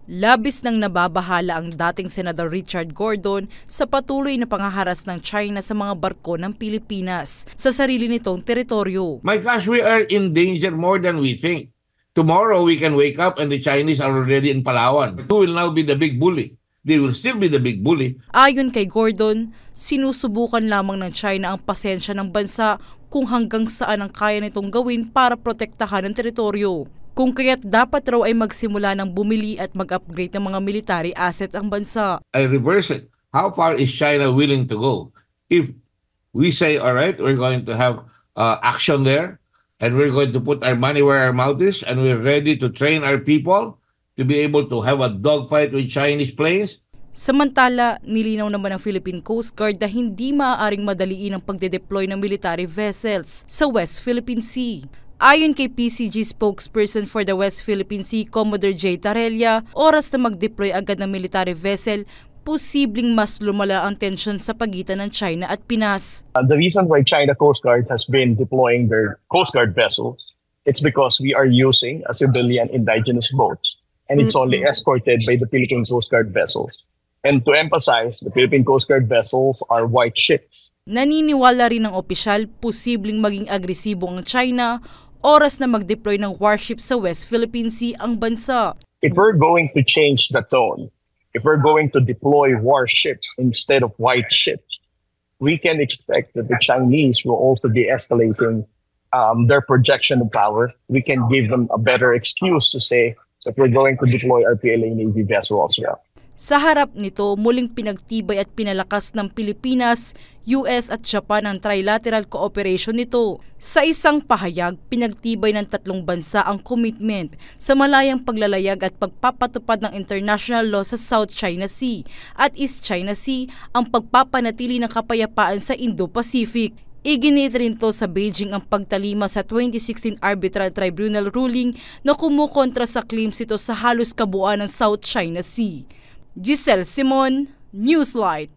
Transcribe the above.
Labis nang nababahala ang dating Senador Richard Gordon sa patuloy na panghaharas ng China sa mga barko ng Pilipinas sa sarili nitong teritoryo. My gosh, we are in danger more than we think. Tomorrow we can wake up and the Chinese are already in Palawan. Who will now be the big bully? They will still be the big bully. Ayon kay Gordon, sinusubukan lamang ng China ang pasensya ng bansa kung hanggang saan ang kaya nitong gawin para protektahan ang teritoryo. Kung kaya't dapat raw ay magsimula ng bumili at mag-upgrade ng mga military assets ang bansa. I reverse it. How far is China willing to go? If we say, all right, we're going to have action there, and we're going to put our money where our mouth is, and we're ready to train our people to be able to have a dogfight with Chinese planes. Samantala, nilinaw naman ng Philippine Coast Guard na hindi maaaring madaliin ang pagde-deploy ng military vessels sa West Philippine Sea. Ayon kay PCG spokesperson for the West Philippine Sea, Commodore J. Tarella, oras na mag-deploy agad ng military vessel, posibleng mas lumala ang tensyon sa pagitan ng China at Pinas. The reason why China Coast Guard has been deploying their Coast Guard vessels, it's because we are using a civilian indigenous boat, and it's only escorted by the Philippine Coast Guard vessels. And to emphasize, the Philippine Coast Guard vessels are white ships. Naniniwala rin ng opisyal posibleng maging agresibo ang China oras na mag-deploy ng warships sa West Philippine Sea ang bansa. If we're going to change the tone, if we're going to deploy warships instead of white ships, we can expect that the Chinese will also be escalating their projection of power. We can give them a better excuse to say that we're going to deploy our PLA Navy vessel as well. Sa harap nito, muling pinagtibay at pinalakas ng Pilipinas, US at Japan ang trilateral cooperation nito. Sa isang pahayag, pinagtibay ng tatlong bansa ang commitment sa malayang paglalayag at pagpapatupad ng international law sa South China Sea at East China Sea, ang pagpapanatili ng kapayapaan sa Indo-Pacific. Iginit rin to sa Beijing ang pagtalima sa 2016 Arbitral Tribunal ruling na kumukontra sa claims ito sa halos kabuuan ng South China Sea. Giselle Simon, Newslight.